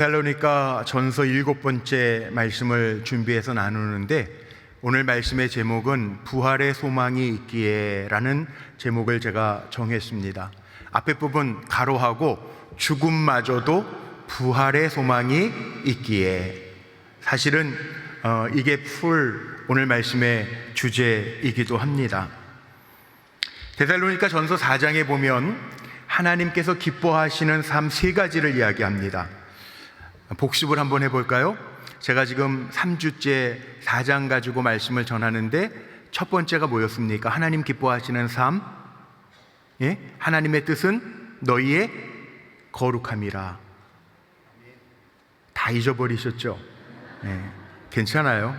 데살로니가 전서 7번째 말씀을 준비해서 나누는데, 오늘 말씀의 제목은 부활의 소망이 있기에 라는 제목을 제가 정했습니다. 앞에 부분 가로하고 죽음마저도 부활의 소망이 있기에. 사실은 이게 오늘 말씀의 주제이기도 합니다. 데살로니가 전서 4장에 보면 하나님께서 기뻐하시는 삶 3가지를 이야기합니다. 복습을 한번 해볼까요? 제가 지금 3주째 4장 가지고 말씀을 전하는데, 첫 번째가 뭐였습니까? 하나님 기뻐하시는 삶. 하나님의 뜻은 너희의 거룩함이라. 다 잊어버리셨죠? 괜찮아요.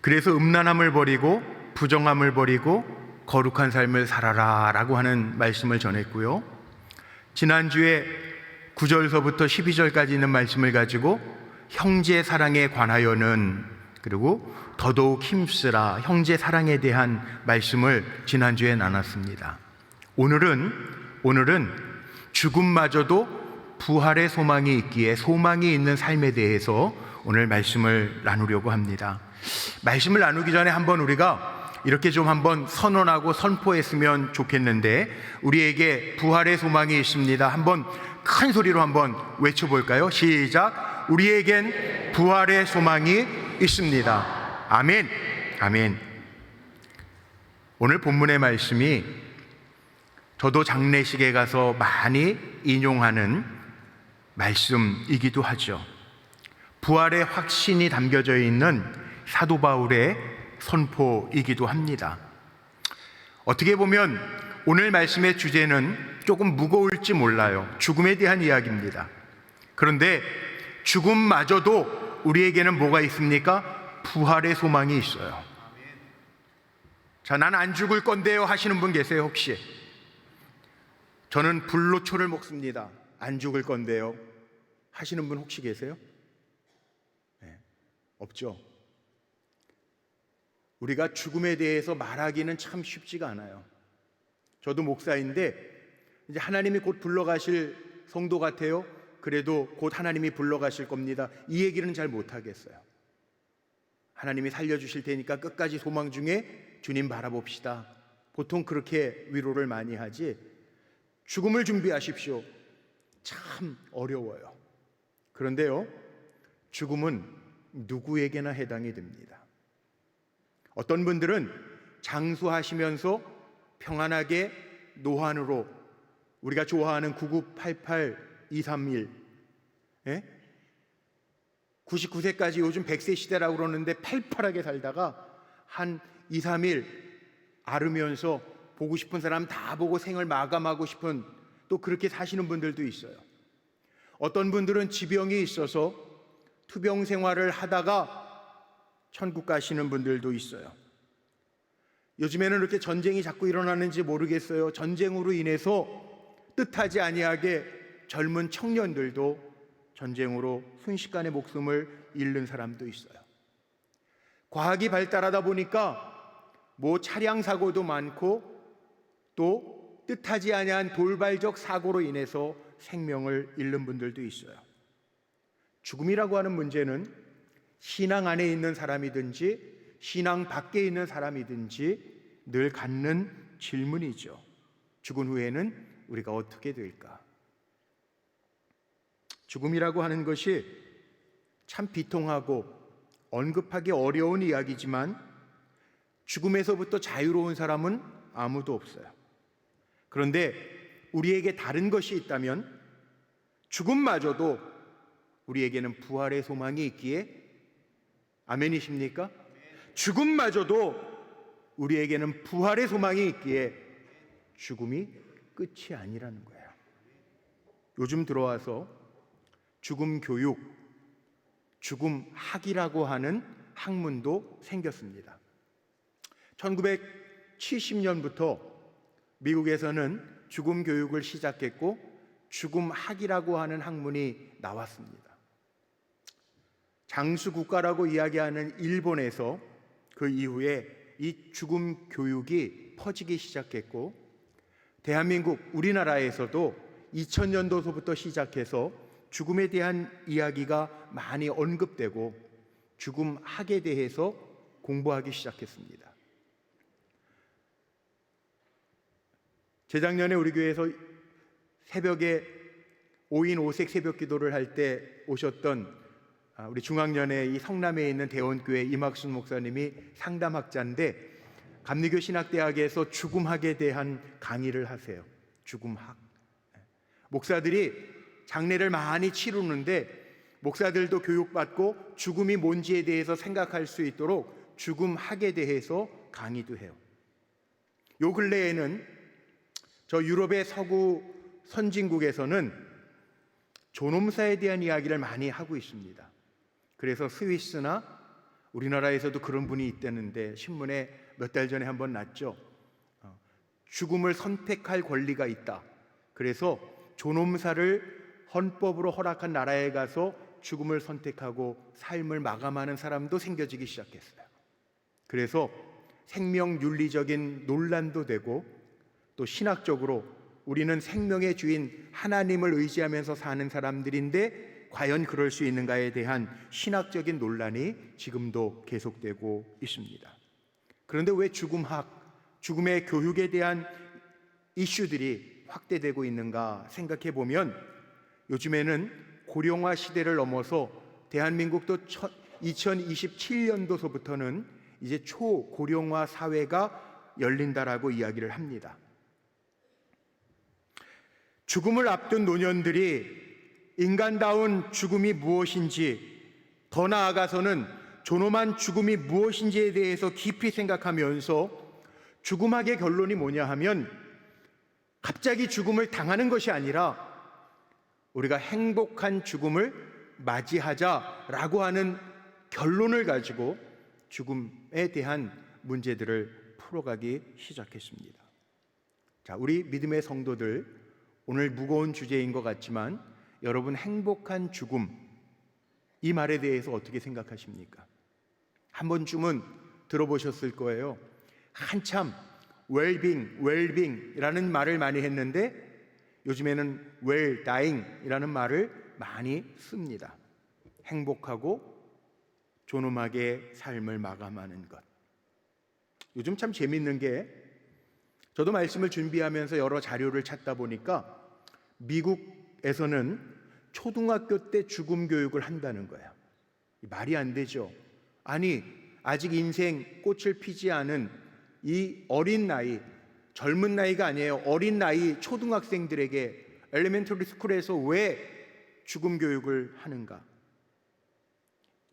그래서 음란함을 버리고 부정함을 버리고 거룩한 삶을 살아라 라고 하는 말씀을 전했고요. 지난주에 9절서부터 12절까지 있는 말씀을 가지고 형제 사랑에 관하여는, 그리고 더더욱 힘쓰라, 형제 사랑에 대한 말씀을 지난주에 나눴습니다. 오늘은 죽음마저도 부활의 소망이 있기에, 소망이 있는 삶에 대해서 오늘 말씀을 나누려고 합니다. 말씀을 나누기 전에 한번 우리가 이렇게 좀 한번 선언하고 선포했으면 좋겠는데, 우리에게 부활의 소망이 있습니다. 한번 큰 소리로 한번 외쳐볼까요? 시작! 우리에겐 부활의 소망이 있습니다. 아멘. 아멘. 오늘 본문의 말씀이 저도 장례식에 가서 많이 인용하는 말씀이기도 하죠. 부활의 확신이 담겨져 있는 사도 바울의 선포이기도 합니다. 어떻게 보면 오늘 말씀의 주제는 조금 무거울지 몰라요. 죽음에 대한 이야기입니다. 그런데 죽음마저도 우리에게는 뭐가 있습니까? 부활의 소망이 있어요. 자, 난 안 죽을 건데요 하시는 분 계세요? 혹시? 저는 불로초를 먹습니다, 안 죽을 건데요 하시는 분 혹시 계세요? 없죠. 우리가 죽음에 대해서 말하기는 참 쉽지가 않아요. 저도 목사인데 이제 하나님이 곧 불러가실 성도 같아요. 그래도 곧 하나님이 불러가실 겁니다, 이 얘기는 잘 못하겠어요. 하나님이 살려주실 테니까 끝까지 소망 중에 주님 바라봅시다, 보통 그렇게 위로를 많이 하지, 죽음을 준비하십시오, 참 어려워요. 그런데요, 죽음은 누구에게나 해당이 됩니다. 어떤 분들은 장수하시면서 평안하게 노환으로, 우리가 좋아하는 9988231, 99세까지 요즘 100세 시대라고 그러는데 팔팔하게 살다가 한 2, 3일 앓으면서 보고 싶은 사람 다 보고 생을 마감하고 싶은, 또 그렇게 사시는 분들도 있어요. 어떤 분들은 지병이 있어서 투병 생활을 하다가 천국 가시는 분들도 있어요. 요즘에는 이렇게 전쟁이 자꾸 일어나는지 모르겠어요. 전쟁으로 인해서 뜻하지 아니하게 젊은 청년들도 전쟁으로 순식간에 목숨을 잃는 사람도 있어요. 과학이 발달하다 보니까 뭐 차량 사고도 많고, 또 뜻하지 아니한 돌발적 사고로 인해서 생명을 잃는 분들도 있어요. 죽음이라고 하는 문제는 신앙 안에 있는 사람이든지 신앙 밖에 있는 사람이든지 늘 갖는 질문이죠. 죽은 후에는 우리가 어떻게 될까? 죽음이라고 하는 것이 참 비통하고 언급하기 어려운 이야기지만, 죽음에서부터 자유로운 사람은 아무도 없어요. 그런데 우리에게 다른 것이 있다면, 죽음마저도 우리에게는 부활의 소망이 있기에, 아멘이십니까? 죽음마저도 우리에게는 부활의 소망이 있기에 죽음이 끝이 아니라는 거예요. 요즘 들어와서 죽음 교육, 죽음 학이라고 하는 학문도 생겼습니다. 1970년부터 미국에서는 죽음 교육을 시작했고, 죽음 학이라고 하는 학문이 나왔습니다. 장수 국가라고 이야기하는 일본에서 그 이후에 이 죽음 교육이 퍼지기 시작했고, 대한민국, 우리나라에서도 2000년도서부터 시작해서 죽음에 대한 이야기가 많이 언급되고 죽음학에 대해서 공부하기 시작했습니다. 재작년에 우리 교회에서 새벽에 5인 5색 새벽 기도를 할 때 오셨던 우리 중앙연에 이 성남에 있는 대원교회 임학순 목사님이 상담학자인데 감리교 신학대학에서 죽음학에 대한 강의를 하세요. 죽음학. 목사들이 장례를 많이 치르는데 목사들도 교육받고 죽음이 뭔지에 대해서 생각할 수 있도록 죽음학에 대해서 강의도 해요. 요 근래에는 저 유럽의 서구 선진국에서는 존엄사에 대한 이야기를 많이 하고 있습니다. 그래서 스위스나 우리나라에서도 그런 분이 있다는데 신문에 몇 달 전에 한번 났죠. 죽음을 선택할 권리가 있다. 그래서 존엄사를 헌법으로 허락한 나라에 가서 죽음을 선택하고 삶을 마감하는 사람도 생겨지기 시작했어요. 그래서 생명 윤리적인 논란도 되고 또 신학적으로 우리는 생명의 주인 하나님을 의지하면서 사는 사람들인데 과연 그럴 수 있는가에 대한 신학적인 논란이 지금도 계속되고 있습니다. 그런데 왜 죽음학, 죽음의 교육에 대한 이슈들이 확대되고 있는가 생각해 보면 요즘에는 고령화 시대를 넘어서 대한민국도 2027년도서부터는 이제 초고령화 사회가 열린다라고 이야기를 합니다. 죽음을 앞둔 노년들이 인간다운 죽음이 무엇인지, 더 나아가서는 존엄한 죽음이 무엇인지에 대해서 깊이 생각하면서 죽음학의 결론이 뭐냐 하면 갑자기 죽음을 당하는 것이 아니라 우리가 행복한 죽음을 맞이하자라고 하는 결론을 가지고 죽음에 대한 문제들을 풀어가기 시작했습니다. 자, 우리 믿음의 성도들, 오늘 무거운 주제인 것 같지만 여러분 행복한 죽음, 이 말에 대해서 어떻게 생각하십니까? 한 번쯤은 들어보셨을 거예요. 한참 웰빙이라는 말을 많이 했는데 요즘에는 well dying이라는 말을 많이 씁니다. 행복하고 존엄하게 삶을 마감하는 것. 요즘 참 재밌는 게 저도 말씀을 준비하면서 여러 자료를 찾다 보니까 미국에서는 초등학교 때 죽음 교육을 한다는 거예요. 말이 안 되죠. 아니, 아직 인생 꽃을 피지 않은 이 어린 나이, 젊은 나이가 아니에요. 어린 나이 초등학생들에게 엘리멘터리 스쿨에서 왜 죽음 교육을 하는가?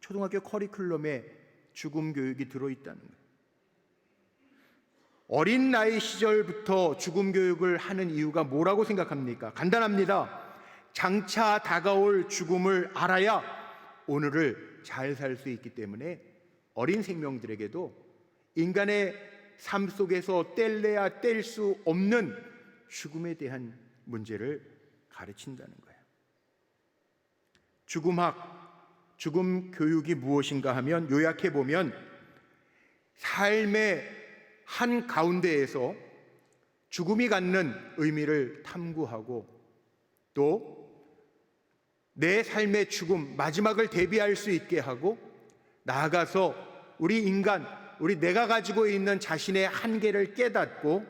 초등학교 커리큘럼에 죽음 교육이 들어있다는 거예요. 어린 나이 시절부터 죽음 교육을 하는 이유가 뭐라고 생각합니까? 간단합니다. 장차 다가올 죽음을 알아야 오늘을 잘 살 수 있기 때문에 어린 생명들에게도 인간의 삶 속에서 뗄래야 뗄 수 없는 죽음에 대한 문제를 가르친다는 거예요. 죽음학, 죽음 교육이 무엇인가 하면 요약해 보면 삶의 한 가운데에서 죽음이 갖는 의미를 탐구하고 또 내 삶의 죽음, 마지막을 대비할 수 있게 하고 나아가서 우리 인간, 우리 내가 가지고 있는 자신의 한계를 깨닫고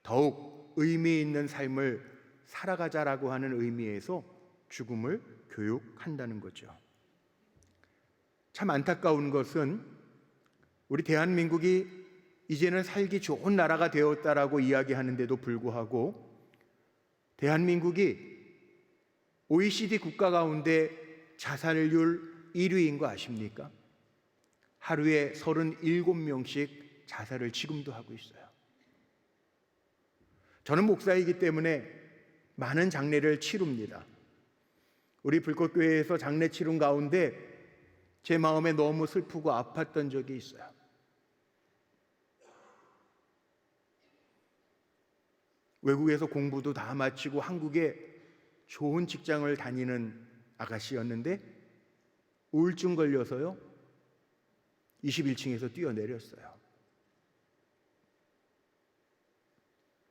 더욱 의미 있는 삶을 살아가자라고 하는 의미에서 죽음을 교육한다는 거죠. 참 안타까운 것은 우리 대한민국이 이제는 살기 좋은 나라가 되었다라고 이야기하는데도 불구하고 대한민국이 OECD 국가 가운데 자살률 1위인 거 아십니까? 하루에 37명씩 자살을 지금도 하고 있어요. 저는 목사이기 때문에 많은 장례를 치릅니다. 우리 불꽃교회에서 장례 치른 가운데 제 마음에 너무 슬프고 아팠던 적이 있어요. 외국에서 공부도 다 마치고 한국에 좋은 직장을 다니는 아가씨였는데 우울증 걸려서요 21층에서 뛰어내렸어요.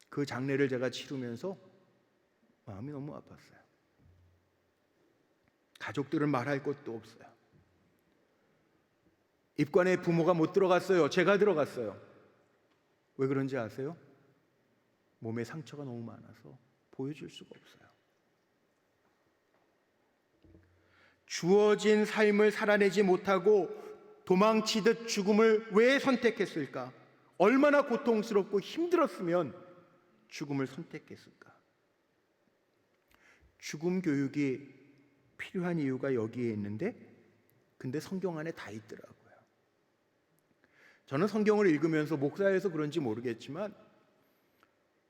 그 장례를 제가 치르면서 마음이 너무 아팠어요. 가족들은 말할 것도 없어요. 입관에 부모가 못 들어갔어요. 제가 들어갔어요. 왜 그런지 아세요? 몸에 상처가 너무 많아서 보여줄 수가 없어요. 주어진 삶을 살아내지 못하고 도망치듯 죽음을 왜 선택했을까? 얼마나 고통스럽고 힘들었으면 죽음을 선택했을까? 죽음 교육이 필요한 이유가 여기에 있는데, 근데 성경 안에 다 있더라고요. 저는 성경을 읽으면서 목사여서 그런지 모르겠지만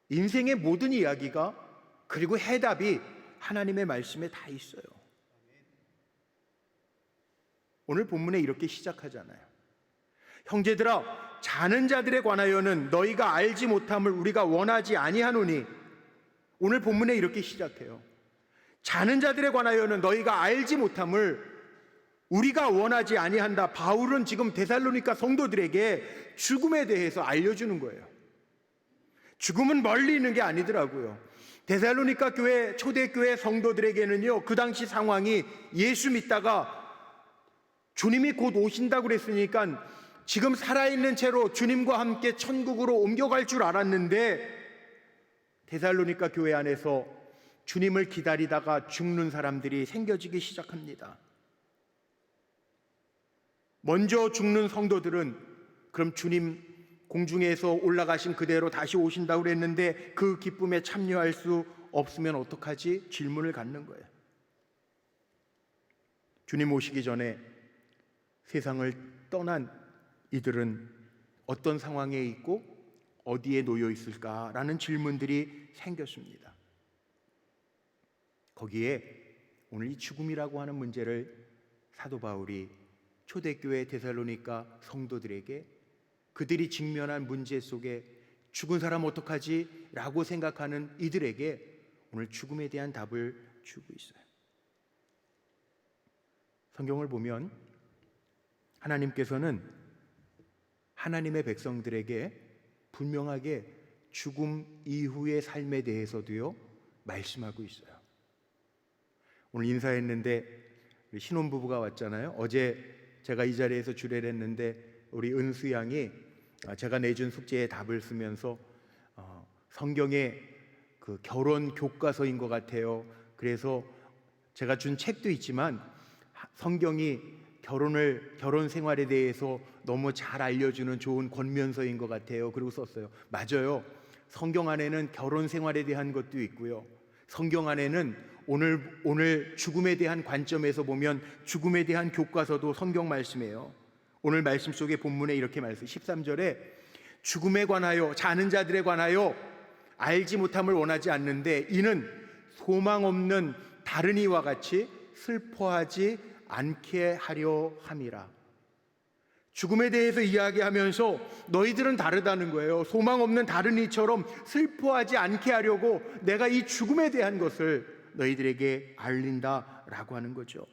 인생의 모든 이야기가, 그리고 해답이 하나님의 말씀에 다 있어요. 오늘 본문에 이렇게 시작하잖아요. 형제들아, 자는 자들에 관하여는 너희가 알지 못함을 우리가 원하지 아니하노니. 오늘 본문에 이렇게 시작해요. 자는 자들에 관하여는 너희가 알지 못함을 우리가 원하지 아니한다. 바울은 지금 데살로니가 성도들에게 죽음에 대해서 알려주는 거예요. 죽음은 멀리 있는 게 아니더라고요. 데살로니가 교회, 초대교회 성도들에게는요, 그 당시 상황이 예수 믿다가 주님이 곧 오신다고 그랬으니까 지금 살아있는 채로 주님과 함께 천국으로 옮겨갈 줄 알았는데, 데살로니가 교회 안에서 주님을 기다리다가 죽는 사람들이 생겨지기 시작합니다. 먼저 죽는 성도들은 그럼 주님 공중에서 올라가신 그대로 다시 오신다고 그랬는데 그 기쁨에 참여할 수 없으면 어떡하지? 질문을 갖는 거예요. 주님 오시기 전에 세상을 떠난 이들은 어떤 상황에 있고 어디에 놓여 있을까라는 질문들이 생겼습니다. 거기에 오늘 이 죽음이라고 하는 문제를 사도 바울이 초대교회 데살로니가 성도들에게 그들이 직면한 문제 속에 죽은 사람 어떡하지? 라고 생각하는 이들에게 오늘 죽음에 대한 답을 주고 있어요. 성경을 보면 하나님께서는 하나님의 백성들에게 분명하게 죽음 이후의 삶에 대해서도요 말씀하고 있어요. 오늘 인사했는데 신혼부부가 왔잖아요. 어제 제가 이 자리에서 주례를 했는데 우리 은수 양이 제가 내준 숙제에 답을 쓰면서 성경의 그 결혼 교과서인 것 같아요. 그래서 제가 준 책도 있지만 성경이 결혼 생활에 대해서 너무 잘 알려주는 좋은 권면서인 것 같아요. 그리고 썼어요. 맞아요. 성경 안에는 결혼 생활에 대한 것도 있고요. 성경 안에는 오늘 죽음에 대한 관점에서 보면 죽음에 대한 교과서도 성경 말씀이에요. 오늘 말씀 속에 본문에 이렇게 말씀 13절에 죽음에 관하여 자는 자들에 관하여 알지 못함을 원하지 않는데 이는 소망 없는 다른 이와 같이 슬퍼하지 않게 하려 함이라. 죽음에 대해서 이야기하면서 너희들은 다르다는 거예요. 소망 없는 다른 이처럼 슬퍼하지 않게 하려고 내가 이 죽음에 대한 것을 너희들에게 알린다라고 하는 거죠.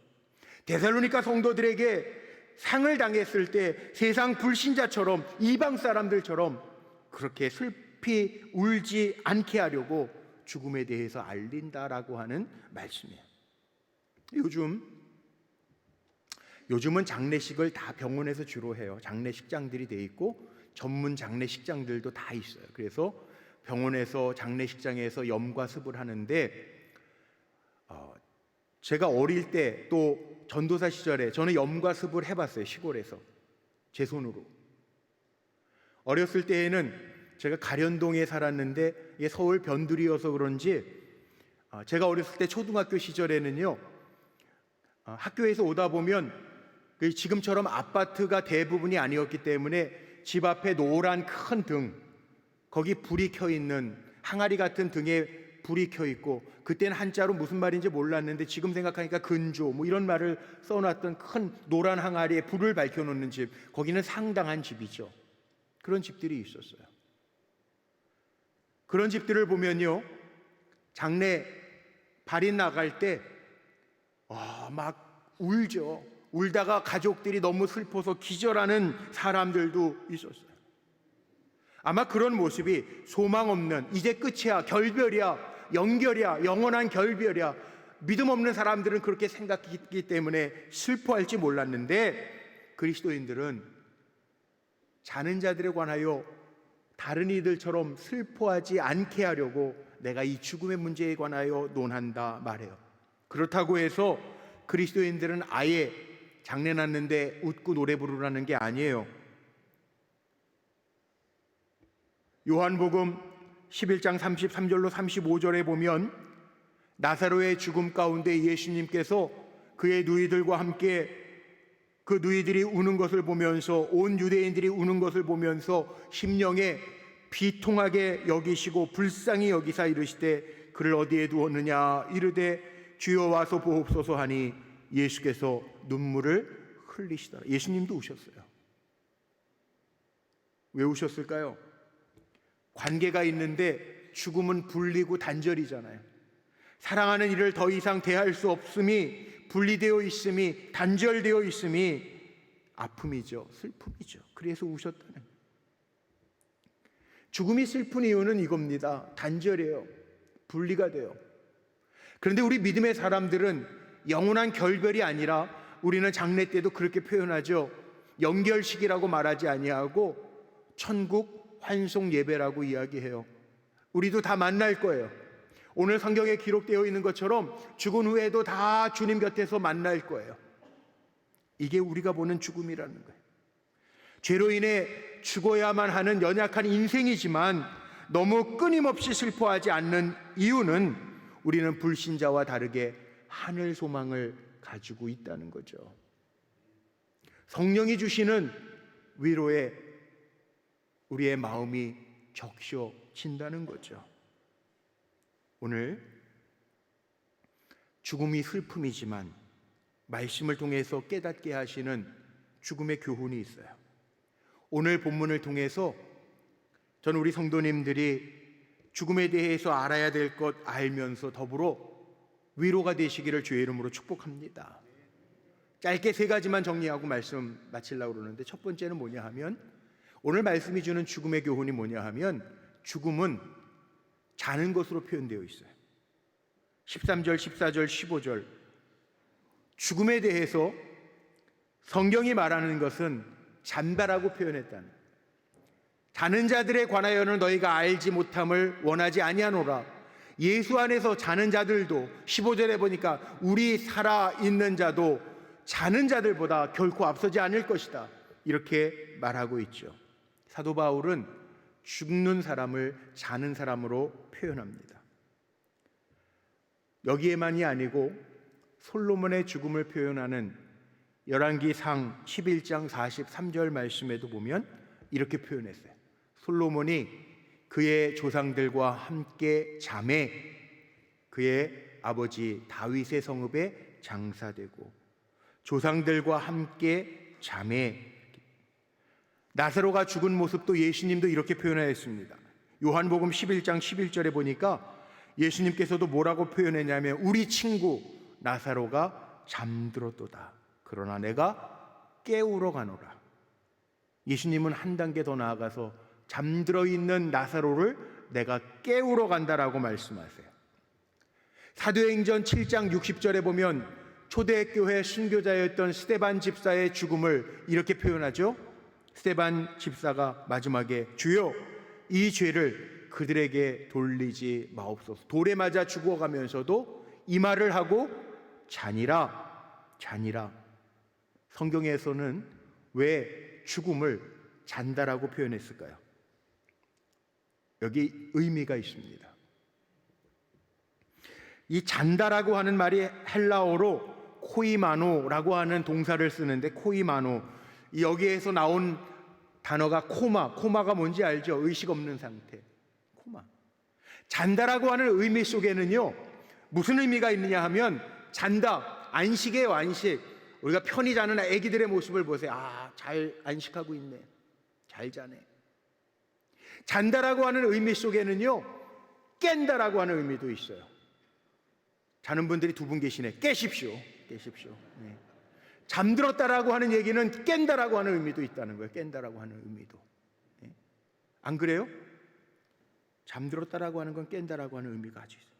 데살로니가 성도들에게 상을 당했을 때 세상 불신자처럼 이방 사람들처럼 그렇게 슬피 울지 않게 하려고 죽음에 대해서 알린다라고 하는 말씀이에요. 요즘은 장례식을 다 병원에서 주로 해요. 장례식장들이 돼 있고 전문 장례식장들도 다 있어요. 그래서 병원에서 장례식장에서 염과습을 하는데 제가 어릴 때 또 전도사 시절에 저는 염과습을 해봤어요. 시골에서 제 손으로. 어렸을 때에는 제가 가련동에 살았는데 이게 서울 변두리여서 그런지 제가 어렸을 때 초등학교 시절에는요 학교에서 오다 보면 지금처럼 아파트가 대부분이 아니었기 때문에 집 앞에 노란 큰 등, 거기 불이 켜 있는 항아리 같은 등에 불이 켜 있고, 그때는 한자로 무슨 말인지 몰랐는데 지금 생각하니까 근조 뭐 이런 말을 써놨던 큰 노란 항아리에 불을 밝혀놓는 집, 거기는 상당한 집이죠. 그런 집들이 있었어요. 그런 집들을 보면요 장례 발인 나갈 때 막 울죠. 울다가 가족들이 너무 슬퍼서 기절하는 사람들도 있었어요. 아마 그런 모습이 소망 없는, 이제 끝이야, 결별이야, 연결이야, 영원한 결별이야, 믿음 없는 사람들은 그렇게 생각했기 때문에 슬퍼할지 몰랐는데, 그리스도인들은 자는 자들에 관하여 다른 이들처럼 슬퍼하지 않게 하려고 내가 이 죽음의 문제에 관하여 논한다 말해요. 그렇다고 해서 그리스도인들은 아예 장례 났는데 웃고 노래 부르라는 게 아니에요. 요한복음 11장 33절로 35절에 보면 나사로의 죽음 가운데 예수님께서 그의 누이들과 함께 그 누이들이 우는 것을 보면서, 온 유대인들이 우는 것을 보면서 심령에 비통하게 여기시고 불쌍히 여기사 이르시되 그를 어디에 두었느냐 이르되 주여 와서 보옵소서 하니 예수께서 눈물을 흘리시더라. 예수님도 우셨어요. 왜 우셨을까요? 관계가 있는데 죽음은 분리고 단절이잖아요. 사랑하는 이를 더 이상 대할 수 없음이, 분리되어 있음이, 단절되어 있음이 아픔이죠. 슬픔이죠. 그래서 우셨다는 거예요. 죽음이 슬픈 이유는 이겁니다. 단절이에요. 분리가 돼요. 그런데 우리 믿음의 사람들은 영원한 결별이 아니라, 우리는 장례 때도 그렇게 표현하죠. 연결식이라고 말하지 아니하고 천국 환송 예배라고 이야기해요. 우리도 다 만날 거예요. 오늘 성경에 기록되어 있는 것처럼 죽은 후에도 다 주님 곁에서 만날 거예요. 이게 우리가 보는 죽음이라는 거예요. 죄로 인해 죽어야만 하는 연약한 인생이지만 너무 끊임없이 슬퍼하지 않는 이유는 우리는 불신자와 다르게 하늘 소망을 가지고 있다는 거죠. 성령이 주시는 위로에 우리의 마음이 적셔진다는 거죠. 오늘 죽음이 슬픔이지만 말씀을 통해서 깨닫게 하시는 죽음의 교훈이 있어요. 오늘 본문을 통해서 저는 우리 성도님들이 죽음에 대해서 알아야 될 것 알면서 더불어 위로가 되시기를 주의 이름으로 축복합니다. 짧게 세 가지만 정리하고 말씀 마치려고 그러는데, 첫 번째는 뭐냐 하면, 오늘 말씀이 주는 죽음의 교훈이 뭐냐 하면, 죽음은 자는 것으로 표현되어 있어요. 13절, 14절, 15절 죽음에 대해서 성경이 말하는 것은 잔다라고 표현했다는 거예요. 자는 자들에 관하여는 너희가 알지 못함을 원하지 아니하노라. 예수 안에서 자는 자들도 15절에 보니까 우리 살아있는 자도 자는 자들보다 결코 앞서지 않을 것이다, 이렇게 말하고 있죠. 사도 바울은 죽는 사람을 자는 사람으로 표현합니다. 여기에만이 아니고 솔로몬의 죽음을 표현하는 열왕기상 11장 43절 말씀에도 보면 이렇게 표현했어요. 솔로몬이 그의 조상들과 함께 잠에 그의 아버지 다윗의 성읍에 장사되고 조상들과 함께 잠에, 나사로가 죽은 모습도 예수님도 이렇게 표현하였습니다. 요한복음 11장 11절에 보니까 예수님께서도 뭐라고 표현했냐면 우리 친구 나사로가 잠들었도다. 그러나 내가 깨우러 가노라. 예수님은 한 단계 더 나아가서 잠들어 있는 나사로를 내가 깨우러 간다라고 말씀하세요. 사도행전 7장 60절에 보면 초대교회 순교자였던 스데반 집사의 죽음을 이렇게 표현하죠. 스데반 집사가 마지막에 주여 이 죄를 그들에게 돌리지 마옵소서. 돌에 맞아 죽어가면서도 이 말을 하고 자니라 자니라. 성경에서는 왜 죽음을 잔다라고 표현했을까요? 여기 의미가 있습니다. 이 잔다라고 하는 말이 헬라어로 코이마노라고 하는 동사를 쓰는데, 코이마노, 여기에서 나온 단어가 코마가 뭔지 알죠? 의식 없는 상태. 코마. 잔다라고 하는 의미 속에는요, 무슨 의미가 있느냐 하면, 잔다, 안식이에요. 안식. 우리가 편히 자는 아기들의 모습을 보세요. 아, 잘 안식하고 있네, 잘 자네. 잔다라고 하는 의미 속에는요, 깬다라고 하는 의미도 있어요. 자는 분들이 두 분 계시네. 깨십시오. 네. 잠들었다라고 하는 얘기는 깬다라고 하는 의미도 있다는 거예요. 깬다라고 하는 의미도. 네. 안 그래요? 잠들었다라고 하는 건 깬다라고 하는 의미가 아주 있어요.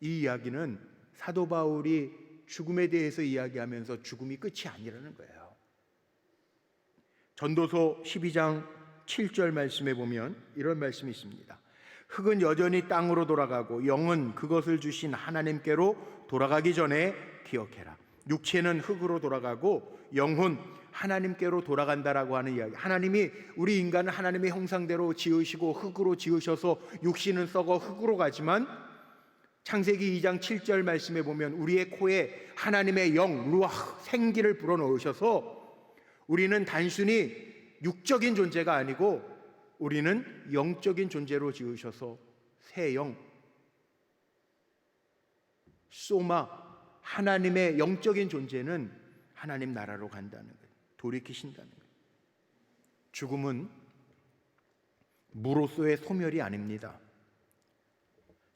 이 이야기는 사도 바울이 죽음에 대해서 이야기하면서 죽음이 끝이 아니라는 거예요. 전도서 12장 7절 말씀에 보면 이런 말씀이 있습니다. 흙은 여전히 땅으로 돌아가고 영은 그것을 주신 하나님께로 돌아가기 전에 기억해라. 육체는 흙으로 돌아가고 영혼 하나님께로 돌아간다라고 하는 이야기. 하나님이 우리 인간은 하나님의 형상대로 지으시고 흙으로 지으셔서 육신은 썩어 흙으로 가지만 창세기 2장 7절 말씀에 보면 우리의 코에 하나님의 영 루아흐 생기를 불어넣으셔서 우리는 단순히 육적인 존재가 아니고 우리는 영적인 존재로 지으셔서 새 영 소마 하나님의 영적인 존재는 하나님 나라로 간다는 거예요. 돌이키신다는 거예요. 죽음은 무로서의 소멸이 아닙니다.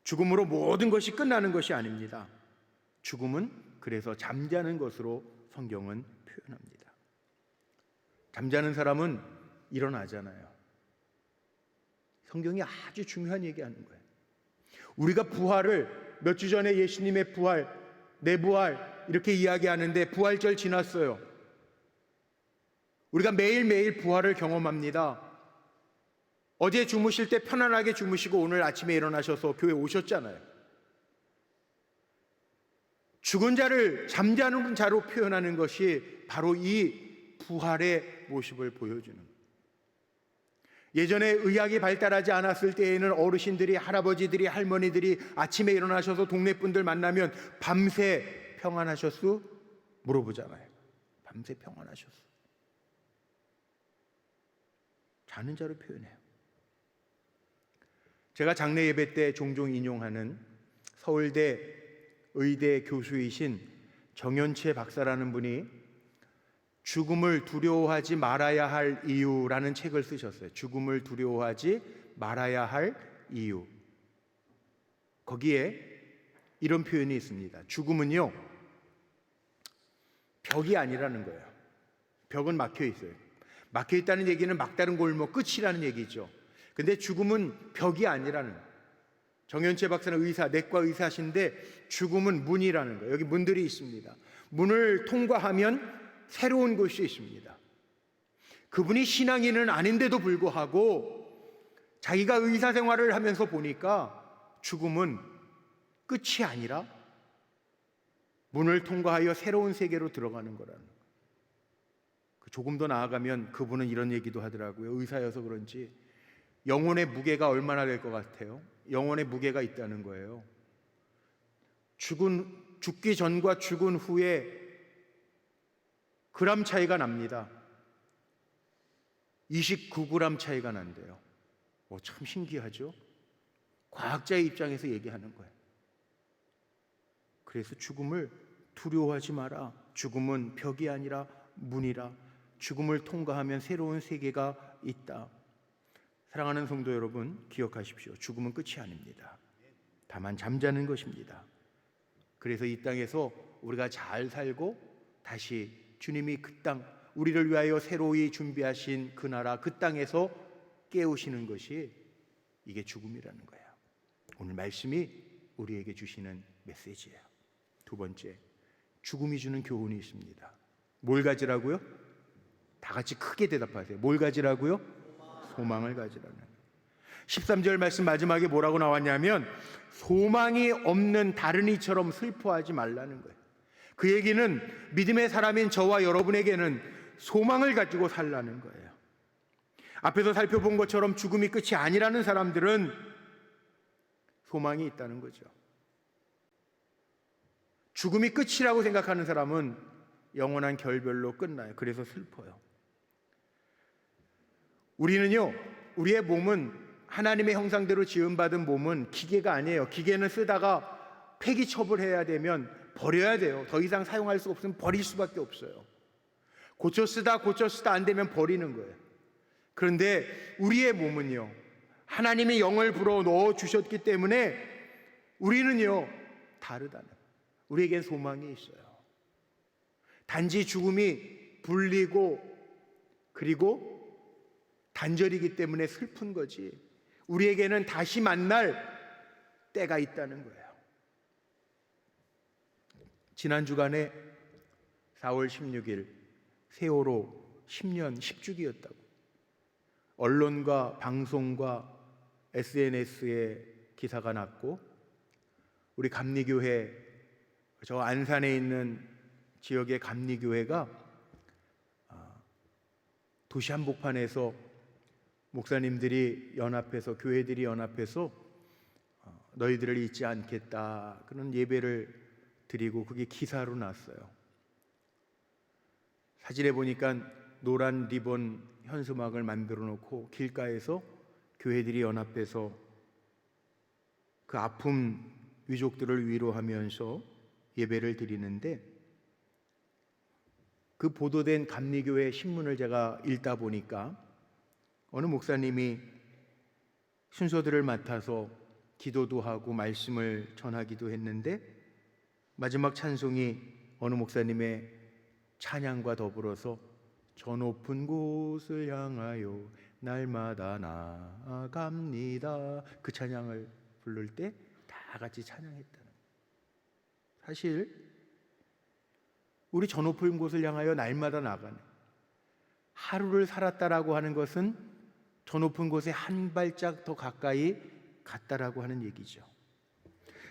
죽음으로 모든 것이 끝나는 것이 아닙니다. 죽음은 그래서 잠자는 것으로 성경은 표현합니다. 잠자는 사람은 일어나잖아요. 성경이 아주 중요한 얘기하는 거예요. 우리가 부활을 몇 주 전에 예수님의 부활, 내 부활 이렇게 이야기하는데 부활절 지났어요. 우리가 매일매일 부활을 경험합니다. 어제 주무실 때 편안하게 주무시고 오늘 아침에 일어나셔서 교회 오셨잖아요. 죽은 자를 잠자는 자로 표현하는 것이 바로 이 부활의 모습을 보여주는 거예요. 예전에 의학이 발달하지 않았을 때에는 어르신들이, 할아버지들이, 할머니들이 아침에 일어나셔서 동네 분들 만나면 밤새 평안하셨수? 물어보잖아요. 밤새 평안하셨수? 자는 자로 표현해요. 제가 장례 예배 때 종종 인용하는 서울대 의대 교수이신 정연채 박사라는 분이 죽음을 두려워하지 말아야 할 이유라는 책을 쓰셨어요. 죽음을 두려워하지 말아야 할 이유. 거기에 이런 표현이 있습니다. 죽음은요, 벽이 아니라는 거예요. 벽은 막혀 있어요. 막혀 있다는 얘기는 막다른 골목 끝이라는 얘기죠. 근데 죽음은 벽이 아니라는 거예요. 정연채 박사는 의사, 내과 의사신데 죽음은 문이라는 거예요. 여기 문들이 있습니다. 문을 통과하면 새로운 곳이 있습니다. 그분이 신앙인은 아닌데도 불구하고 자기가 의사 생활을 하면서 보니까 죽음은 끝이 아니라 문을 통과하여 새로운 세계로 들어가는 거라는 거예요. 조금 더 나아가면 그분은 이런 얘기도 하더라고요. 의사여서 그런지 영혼의 무게가 얼마나 될 것 같아요? 영혼의 무게가 있다는 거예요. 죽기 전과 죽은 후에 그람 차이가 납니다. 29g 차이가 난대요. 참 신기하죠? 과학자의 입장에서 얘기하는 거예요. 그래서 죽음을 두려워하지 마라. 죽음은 벽이 아니라 문이라. 죽음을 통과하면 새로운 세계가 있다. 사랑하는 성도 여러분, 기억하십시오. 죽음은 끝이 아닙니다. 다만 잠자는 것입니다. 그래서 이 땅에서 우리가 잘 살고 다시 주님이 그 땅, 우리를 위하여 새로이 준비하신 그 나라, 그 땅에서 깨우시는 것이 이게 죽음이라는 거예요. 오늘 말씀이 우리에게 주시는 메시지예요. 두 번째, 죽음이 주는 교훈이 있습니다. 뭘 가지라고요? 다 같이 크게 대답하세요. 뭘 가지라고요? 소망을 가지라는. 13절 말씀 마지막에 뭐라고 나왔냐면 소망이 없는 다른이처럼 슬퍼하지 말라는 거예요. 그 얘기는 믿음의 사람인 저와 여러분에게는 소망을 가지고 살라는 거예요. 앞에서 살펴본 것처럼 죽음이 끝이 아니라는 사람들은 소망이 있다는 거죠. 죽음이 끝이라고 생각하는 사람은 영원한 결별로 끝나요. 그래서 슬퍼요. 우리는요, 우리의 몸은 하나님의 형상대로 지음받은 몸은 기계가 아니에요. 기계는 쓰다가 폐기 처분해야 되면 버려야 돼요. 더 이상 사용할 수 없으면 버릴 수밖에 없어요. 고쳐 쓰다 안 되면 버리는 거예요. 그런데 우리의 몸은요, 하나님이 영을 불어 넣어 주셨기 때문에 우리는요 다르다는 거예요. 우리에겐 소망이 있어요. 단지 죽음이 불리고 그리고 단절이기 때문에 슬픈 거지, 우리에게는 다시 만날 때가 있다는 거예요. 지난 주간에 4월 16일 세월호 10년 10주기였다고 언론과 방송과 SNS에 기사가 났고, 우리 감리교회, 저 안산에 있는 지역의 감리교회가 도시 한복판에서 목사님들이 연합해서, 교회들이 연합해서 너희들을 잊지 않겠다 그런 예배를 드리고 그게 기사로 났어요. 사진에 보니까 노란 리본 현수막을 만들어 놓고 길가에서 교회들이 연합해서 그 아픔 유족들을 위로하면서 예배를 드리는데, 그 보도된 감리교회 신문을 제가 읽다 보니까 어느 목사님이 순서들을 맡아서 기도도 하고 말씀을 전하기도 했는데, 마지막 찬송이 어느 목사님의 찬양과 더불어서 저 높은 곳을 향하여 날마다 나아갑니다, 그 찬양을 부를 때 다 같이 찬양했다는 거예요. 사실 우리 저 높은 곳을 향하여 날마다 나가는, 하루를 살았다라고 하는 것은 저 높은 곳에 한 발짝 더 가까이 갔다라고 하는 얘기죠.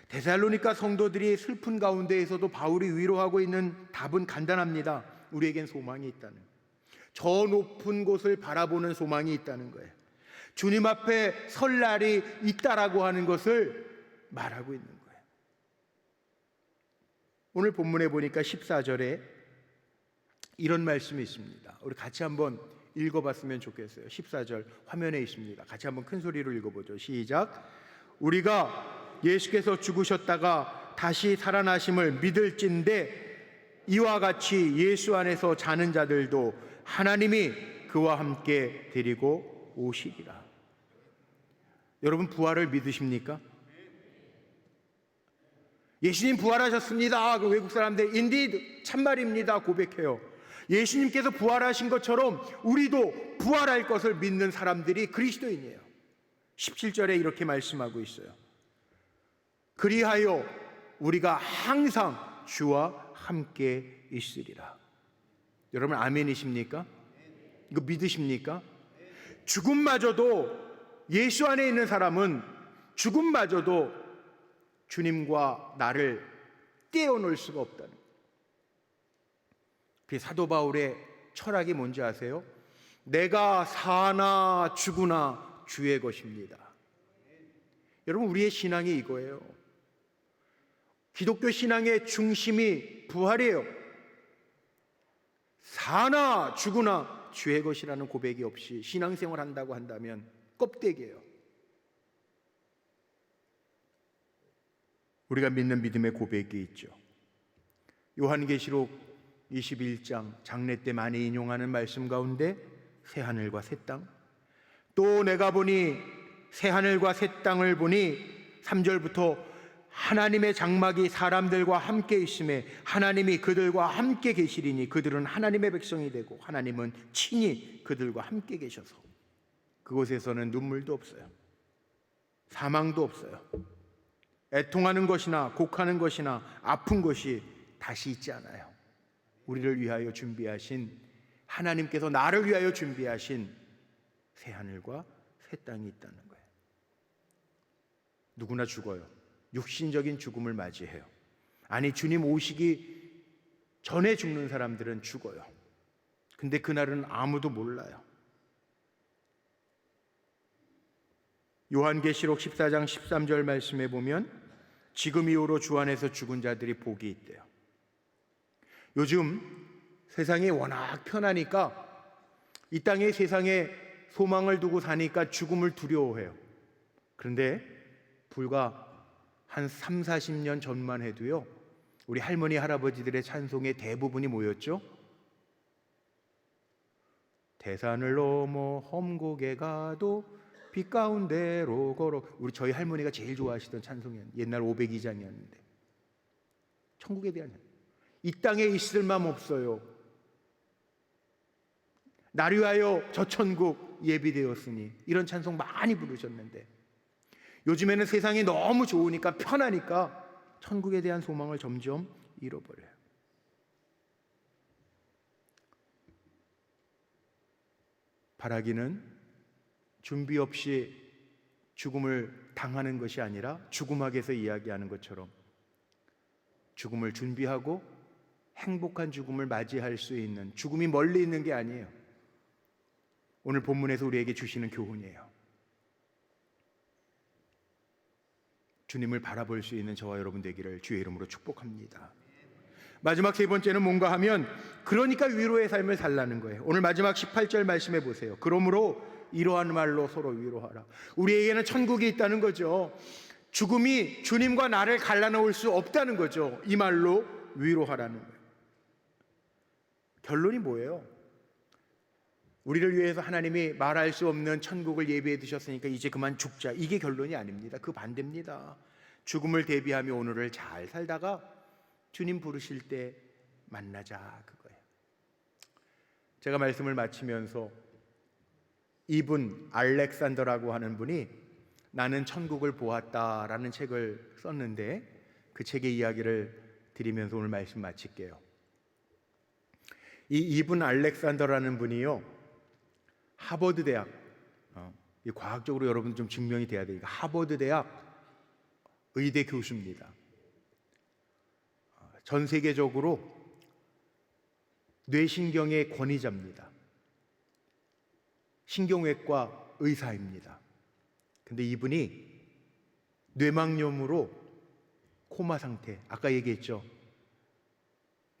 데살로니가 성도들이 슬픈 가운데에서도 바울이 위로하고 있는 답은 간단합니다. 우리에겐 소망이 있다는, 저 높은 곳을 바라보는 소망이 있다는 거예요. 주님 앞에 설 날이 있다라고 하는 것을 말하고 있는 거예요. 오늘 본문에 보니까 14절에 이런 말씀이 있습니다. 우리 같이 한번 읽어봤으면 좋겠어요. 14절 화면에 있습니다. 같이 한번 큰 소리로 읽어보죠. 시작. 우리가 예수께서 죽으셨다가 다시 살아나심을 믿을진데 이와 같이 예수 안에서 자는 자들도 하나님이 그와 함께 데리고 오시리라. 여러분, 부활을 믿으십니까? 예수님 부활하셨습니다. 그 외국 사람들 인디드 참말입니다 고백해요. 예수님께서 부활하신 것처럼 우리도 부활할 것을 믿는 사람들이 그리스도인이에요. 17절에 이렇게 말씀하고 있어요. 그리하여 우리가 항상 주와 함께 있으리라. 여러분, 아멘이십니까? 이거 믿으십니까? 죽음마저도, 예수 안에 있는 사람은 죽음마저도 주님과 나를 떼어놓을 수가 없다는, 그 사도 바울의 철학이 뭔지 아세요? 내가 사나 죽으나 주의 것입니다. 여러분, 우리의 신앙이 이거예요. 기독교 신앙의 중심이 부활이에요. 사나 죽으나 주의 것이라는 고백이 없이 신앙생활 한다고 한다면 껍데기예요. 우리가 믿는 믿음의 고백이 있죠. 요한계시록 21장 장례 때 많이 인용하는 말씀 가운데 새하늘과 새 땅, 또 내가 보니 새하늘과 새 땅을 보니 3절부터 하나님의 장막이 사람들과 함께 있음에 하나님이 그들과 함께 계시리니 그들은 하나님의 백성이 되고 하나님은 친히 그들과 함께 계셔서 그곳에서는 눈물도 없어요. 사망도 없어요. 애통하는 것이나 곡하는 것이나 아픈 것이 다시 있지 않아요. 우리를 위하여 준비하신, 하나님께서 나를 위하여 준비하신 새하늘과 새 땅이 있다는 거예요. 누구나 죽어요. 육신적인 죽음을 맞이해요. 아니, 주님 오시기 전에 죽는 사람들은 죽어요. 근데 그날은 아무도 몰라요. 요한계시록 14장 13절 말씀에 보면 지금 이후로 주 안에서 죽은 자들이 복이 있대요. 요즘 세상이 워낙 편하니까, 이 땅의 세상에 소망을 두고 사니까 죽음을 두려워해요. 그런데 불과 한 3, 40년 전만 해도요, 우리 할머니 할아버지들의 찬송의 대부분이 뭐였죠? 대산을 넘어 험곡에 가도 빛 가운데로 걸어. 저희 할머니가 제일 좋아하시던 찬송이었는데, 옛날 502장이었는데, 천국에 대한, 이 땅에 있을 맘 없어요, 나를 위하여 저 천국 예비되었으니, 이런 찬송 많이 부르셨는데, 요즘에는 세상이 너무 좋으니까 편하니까 천국에 대한 소망을 점점 잃어버려요. 바라기는 준비 없이 죽음을 당하는 것이 아니라 죽음학에서 이야기하는 것처럼 죽음을 준비하고 행복한 죽음을 맞이할 수 있는, 죽음이 멀리 있는 게 아니에요. 오늘 본문에서 우리에게 주시는 교훈이에요. 주님을 바라볼 수 있는 저와 여러분 되기를 주의 이름으로 축복합니다. 마지막 세 번째는 뭔가 하면, 그러니까 위로의 삶을 살라는 거예요. 오늘 마지막 18절 말씀해 보세요. 그러므로 이러한 말로 서로 위로하라. 우리에게는 천국이 있다는 거죠. 죽음이 주님과 나를 갈라놓을 수 없다는 거죠. 이 말로 위로하라는 거예요. 결론이 뭐예요? 우리를 위해서 하나님이 말할 수 없는 천국을 예비해 두셨으니까 이제 그만 죽자, 이게 결론이 아닙니다. 그 반대입니다. 죽음을 대비하며 오늘을 잘 살다가 주님 부르실 때 만나자, 그거예요. 제가 말씀을 마치면서 이분 알렉산더라고 하는 분이 나는 천국을 보았다라는 책을 썼는데, 그 책의 이야기를 드리면서 오늘 말씀 마칠게요. 이분 알렉산더라는 분이요, 하버드 대학, 과학적으로 여러분 좀 증명이 돼야 되니까 하버드 대학 의대 교수입니다. 전 세계적으로 뇌신경의 권위자입니다. 신경외과 의사입니다. 근데 이분이 뇌막염으로 코마 상태, 아까 얘기했죠,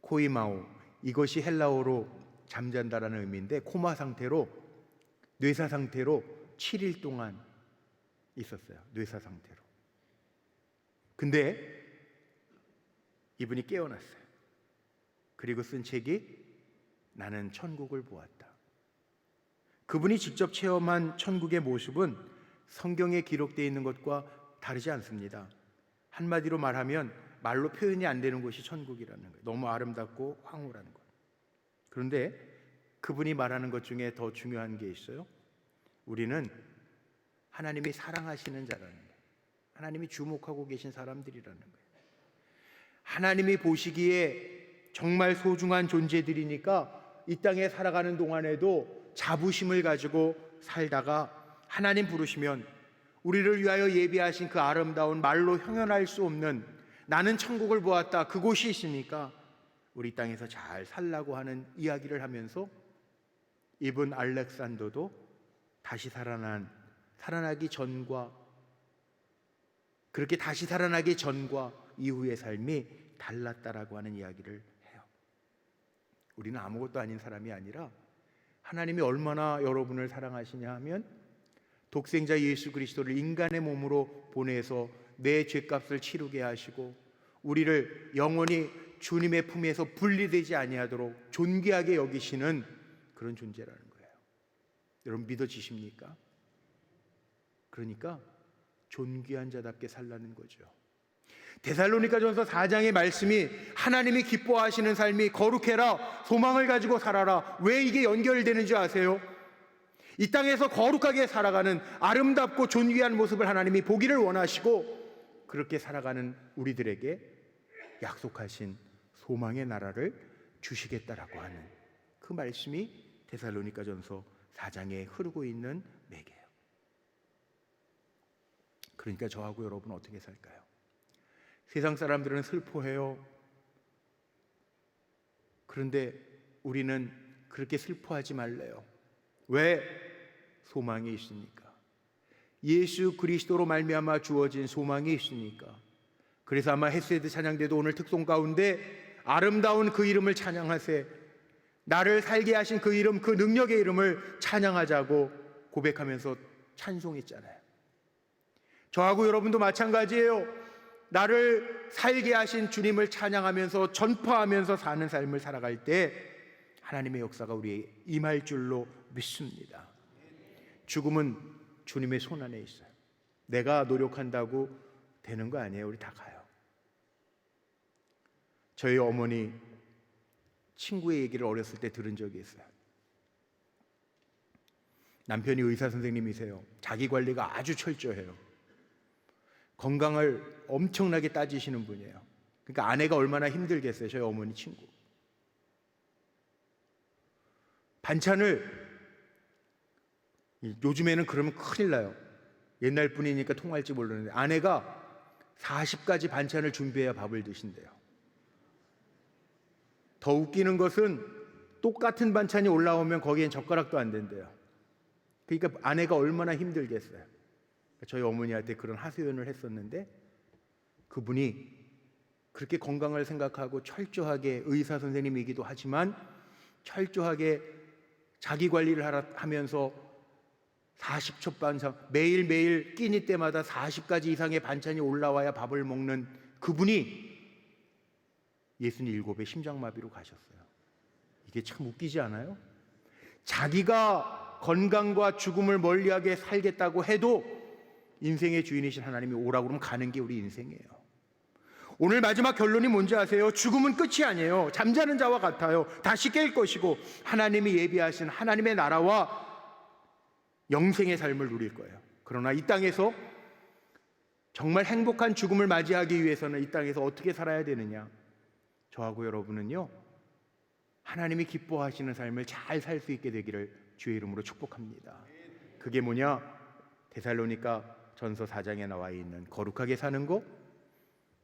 코이마오, 이것이 헬라어로 잠잔다라는 의미인데, 코마 상태로, 뇌사 상태로 7일 동안 있었어요. 뇌사 상태로. 근데 이분이 깨어났어요. 그리고 쓴 책이 나는 천국을 보았다. 그분이 직접 체험한 천국의 모습은 성경에 기록되어 있는 것과 다르지 않습니다. 한마디로 말하면 말로 표현이 안 되는 곳이 천국이라는 거예요. 너무 아름답고 황홀한 것. 그런데 그분이 말하는 것 중에 더 중요한 게 있어요. 우리는 하나님이 사랑하시는 자라는 거예요. 하나님이 주목하고 계신 사람들이라는 거예요. 하나님이 보시기에 정말 소중한 존재들이니까 이 땅에 살아가는 동안에도 자부심을 가지고 살다가 하나님 부르시면 우리를 위하여 예비하신 그 아름다운, 말로 형용할 수 없는 나는 천국을 보았다, 그곳이 있으니까 우리 땅에서 잘 살라고 하는 이야기를 하면서 이분 알렉산더도 다시 살아나기 전과, 그렇게 다시 살아나기 전과 이후의 삶이 달랐다라고 하는 이야기를 해요. 우리는 아무것도 아닌 사람이 아니라 하나님이 얼마나 여러분을 사랑하시냐 하면 독생자 예수 그리스도를 인간의 몸으로 보내서 내 죄값을 치르게 하시고 우리를 영원히 주님의 품에서 분리되지 아니하도록 존귀하게 여기시는 그런 존재라는 거예요. 여러분 믿어지십니까? 그러니까 존귀한 자답게 살라는 거죠. 데살로니가전서 4장의 말씀이 하나님이 기뻐하시는 삶이 거룩해라, 소망을 가지고 살아라. 왜 이게 연결되는지 아세요? 이 땅에서 거룩하게 살아가는 아름답고 존귀한 모습을 하나님이 보기를 원하시고 그렇게 살아가는 우리들에게 약속하신 소망의 나라를 주시겠다라고 하는 그 말씀이 데살로니가전서 4장에 흐르고 있는 매개예요. 그러니까 저하고 여러분 어떻게 살까요? 세상 사람들은 슬퍼해요. 그런데 우리는 그렇게 슬퍼하지 말래요. 왜? 소망이 있으니까. 예수 그리스도로 말미암아 주어진 소망이 있으니까. 그래서 아마 헤세드 찬양대도 오늘 특송 가운데 아름다운 그 이름을 찬양하세, 나를 살게 하신 그 이름, 그 능력의 이름을 찬양하자고 고백하면서 찬송했잖아요. 저하고 여러분도 마찬가지예요. 나를 살게 하신 주님을 찬양하면서 전파하면서 사는 삶을 살아갈 때 하나님의 역사가 우리에 임할 줄로 믿습니다. 죽음은 주님의 손 안에 있어요. 내가 노력한다고 되는 거 아니에요. 우리 다 가요. 저희 어머니 친구의 얘기를 어렸을 때 들은 적이 있어요. 남편이 의사 선생님이세요. 자기 관리가 아주 철저해요. 건강을 엄청나게 따지시는 분이에요. 그러니까 아내가 얼마나 힘들겠어요. 저희 어머니 친구. 반찬을 요즘에는 그러면 큰일 나요. 옛날 분이니까 통할지 모르는데 아내가 40가지 반찬을 준비해야 밥을 드신대요. 더 웃기는 것은 똑같은 반찬이 올라오면 거기엔 젓가락도 안 된대요. 그러니까 아내가 얼마나 힘들겠어요. 저희 어머니한테 그런 하소연을 했었는데 그분이 그렇게 건강을 생각하고 철저하게 의사 선생님이기도 하지만 철저하게 자기 관리를 하면서 40첩 반찬 매일매일 끼니 때마다 40가지 이상의 반찬이 올라와야 밥을 먹는 그분이 67의 심장마비로 가셨어요. 이게 참 웃기지 않아요? 자기가 건강과 죽음을 멀리하게 살겠다고 해도 인생의 주인이신 하나님이 오라고 그러면 가는 게 우리 인생이에요. 오늘 마지막 결론이 뭔지 아세요? 죽음은 끝이 아니에요. 잠자는 자와 같아요. 다시 깰 것이고 하나님이 예비하신 하나님의 나라와 영생의 삶을 누릴 거예요. 그러나 이 땅에서 정말 행복한 죽음을 맞이하기 위해서는 이 땅에서 어떻게 살아야 되느냐? 저하고 여러분은요, 하나님이 기뻐하시는 삶을 잘 살 수 있게 되기를 주의 이름으로 축복합니다. 그게 뭐냐? 데살로니가 전서 4장에 나와 있는 거룩하게 사는 거,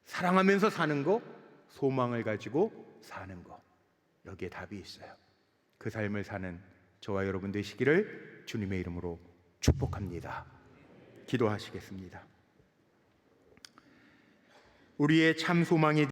사랑하면서 사는 거, 소망을 가지고 사는 거. 여기에 답이 있어요. 그 삶을 사는 저와 여러분 되시기를 주님의 이름으로 축복합니다. 기도하시겠습니다. 우리의 참 소망이